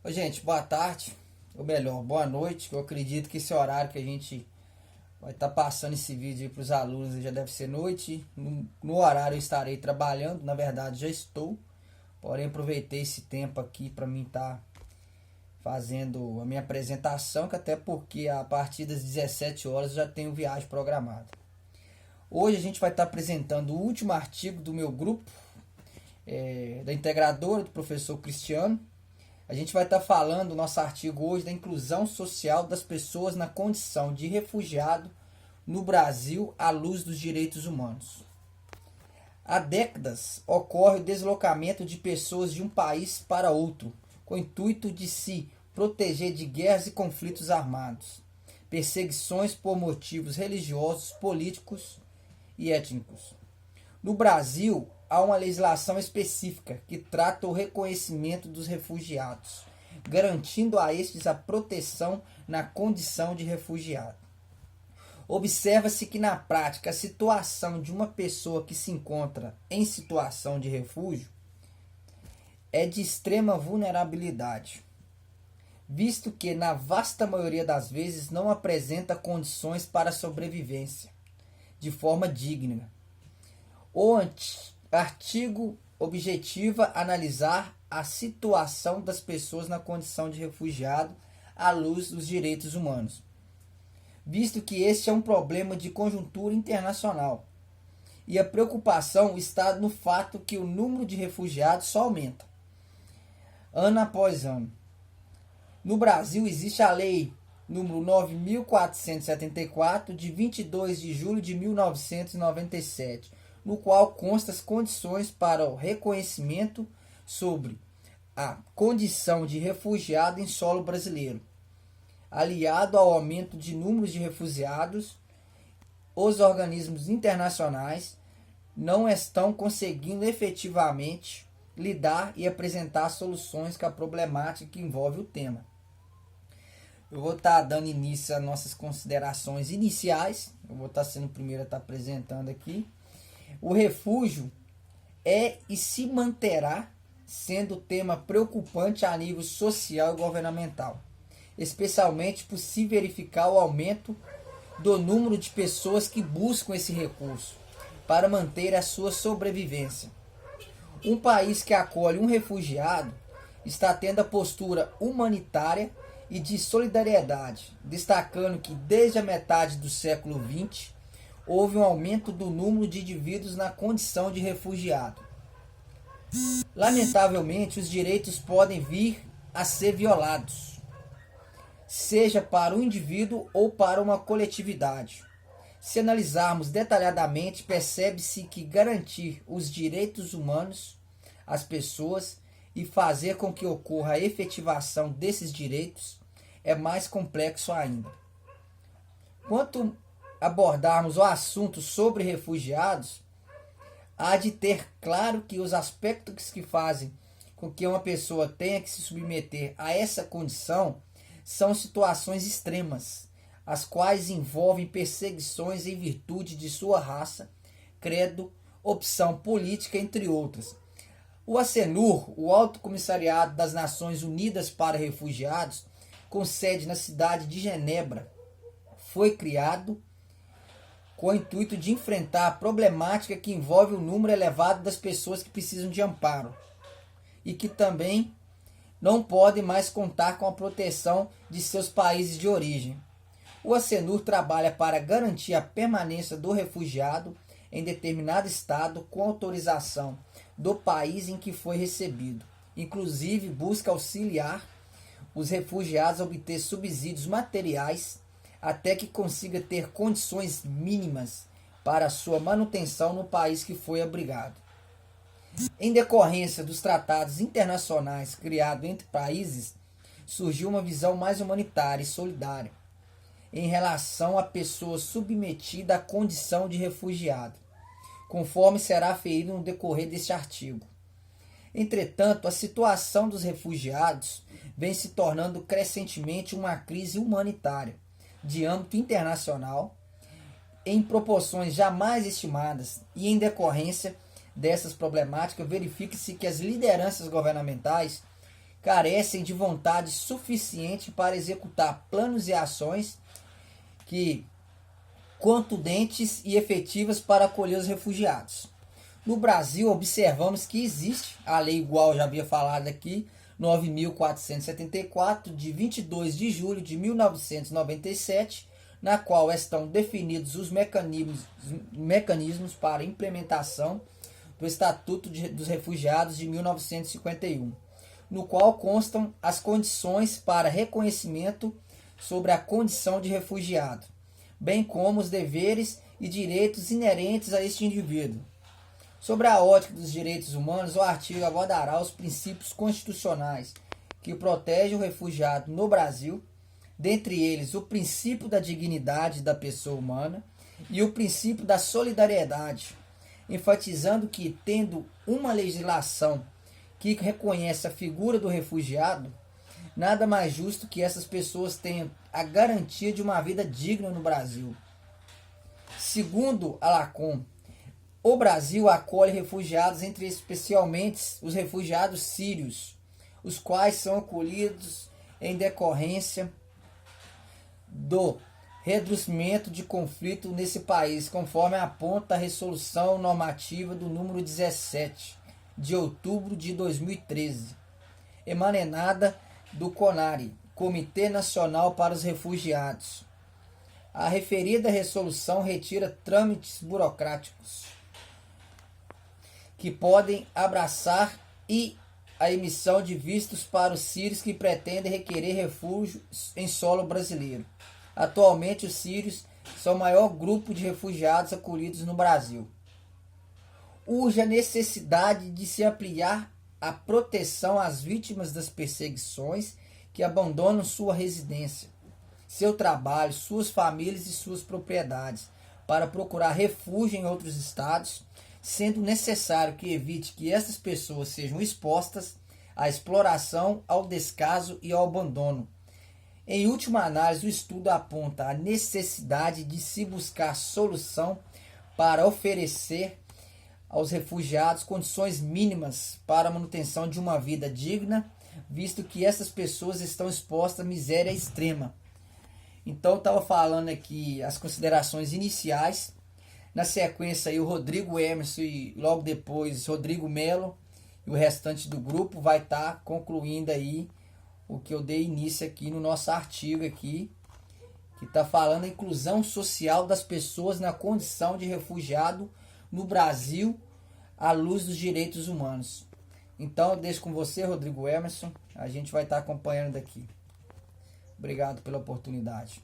Ô, gente, boa tarde, ou melhor, boa noite, que eu acredito que esse horário que a gente vai estar passando esse vídeo aí para os alunos já deve ser noite. No horário eu estarei trabalhando, na verdade já estou, porém aproveitei esse tempo aqui para mim estar fazendo a minha apresentação, que até porque a partir das 17 horas eu já tenho viagem programada. Hoje a gente vai estar apresentando o último artigo do meu grupo, da integradora, do professor Cristiano. A gente vai estar falando no nosso artigo hoje da inclusão social das pessoas na condição de refugiado no Brasil à luz dos direitos humanos. Há décadas ocorre o deslocamento de pessoas de um país para outro, com o intuito de se proteger de guerras e conflitos armados, perseguições por motivos religiosos, políticos e étnicos. No Brasil, há uma legislação específica que trata o reconhecimento dos refugiados, garantindo a estes a proteção na condição de refugiado. Observa-se que, na prática, a situação de uma pessoa que se encontra em situação de refúgio é de extrema vulnerabilidade, visto que, na vasta maioria das vezes, não apresenta condições para sobrevivência de forma digna. O artigo objetiva analisar a situação das pessoas na condição de refugiado à luz dos direitos humanos, visto que este é um problema de conjuntura internacional. E a preocupação está no fato que o número de refugiados só aumenta, ano após ano. No Brasil existe a Lei número 9.474, de 22 de julho de 1997, no qual constam as condições para o reconhecimento sobre a condição de refugiado em solo brasileiro. Aliado ao aumento de números de refugiados, os organismos internacionais não estão conseguindo efetivamente lidar e apresentar soluções com a problemática que envolve o tema. Eu vou estar dando início às nossas considerações iniciais. Eu vou estar sendo o primeiro a estar apresentando aqui. O refúgio é e se manterá sendo tema preocupante a nível social e governamental, especialmente por se verificar o aumento do número de pessoas que buscam esse recurso para manter a sua sobrevivência. Um país que acolhe um refugiado está tendo a postura humanitária e de solidariedade, destacando que desde a metade do século XX houve um aumento do número de indivíduos na condição de refugiado. Lamentavelmente, os direitos podem vir a ser violados, seja para o indivíduo ou para uma coletividade. Se analisarmos detalhadamente, percebe-se que garantir os direitos humanos às pessoas e fazer com que ocorra a efetivação desses direitos é mais complexo ainda. Quanto abordarmos o assunto sobre refugiados, há de ter claro que os aspectos que fazem com que uma pessoa tenha que se submeter a essa condição são situações extremas, as quais envolvem perseguições em virtude de sua raça, credo, opção política, entre outras. O ACNUR, o Alto Comissariado das Nações Unidas para Refugiados, com sede na cidade de Genebra, foi criado com o intuito de enfrentar a problemática que envolve o número elevado das pessoas que precisam de amparo e que também não podem mais contar com a proteção de seus países de origem. O ACNUR trabalha para garantir a permanência do refugiado em determinado estado com autorização do país em que foi recebido. Inclusive, busca auxiliar os refugiados a obter subsídios materiais até que consiga ter condições mínimas para sua manutenção no país que foi abrigado. Em decorrência dos tratados internacionais criados entre países, surgiu uma visão mais humanitária e solidária em relação à pessoa submetida à condição de refugiado, conforme será aferido no decorrer deste artigo. Entretanto, a situação dos refugiados vem se tornando crescentemente uma crise humanitária de âmbito internacional, em proporções jamais estimadas, e em decorrência dessas problemáticas, verifica-se que as lideranças governamentais carecem de vontade suficiente para executar planos e ações contundentes e efetivas para acolher os refugiados. No Brasil, observamos que existe a lei, igual eu já havia falado aqui, 9.474, de 22 de julho de 1997, na qual estão definidos os mecanismos para implementação do Estatuto dos Refugiados de 1951, no qual constam as condições para reconhecimento sobre a condição de refugiado, bem como os deveres e direitos inerentes a este indivíduo. Sobre a ótica dos direitos humanos, o artigo abordará os princípios constitucionais que protegem o refugiado no Brasil, dentre eles o princípio da dignidade da pessoa humana e o princípio da solidariedade, enfatizando que, tendo uma legislação que reconhece a figura do refugiado, nada mais justo que essas pessoas tenham a garantia de uma vida digna no Brasil. Segundo Alacon, o Brasil acolhe refugiados, entre especialmente os refugiados sírios, os quais são acolhidos em decorrência do reduzimento de conflito nesse país, conforme aponta a Resolução Normativa do número 17, de outubro de 2013, emanada do CONARE, Comitê Nacional para os Refugiados. A referida resolução retira trâmites burocráticos que podem abraçar e a emissão de vistos para os sírios que pretendem requerer refúgio em solo brasileiro. Atualmente, os sírios são o maior grupo de refugiados acolhidos no Brasil. Urge a necessidade de se ampliar a proteção às vítimas das perseguições que abandonam sua residência, seu trabalho, suas famílias e suas propriedades para procurar refúgio em outros estados, sendo necessário que evite que essas pessoas sejam expostas à exploração, ao descaso e ao abandono. Em última análise, o estudo aponta a necessidade de se buscar solução para oferecer aos refugiados condições mínimas para a manutenção de uma vida digna, visto que essas pessoas estão expostas à miséria extrema. Então, estava falando aqui as considerações iniciais. Na sequência, aí, o Rodrigo Emerson e logo depois Rodrigo Melo e o restante do grupo vai estar concluindo aí o que eu dei início aqui no nosso artigo aqui, que está falando a inclusão social das pessoas na condição de refugiado no Brasil à luz dos direitos humanos. Então, eu deixo com você, Rodrigo Emerson. A gente vai estar acompanhando daqui. Obrigado pela oportunidade.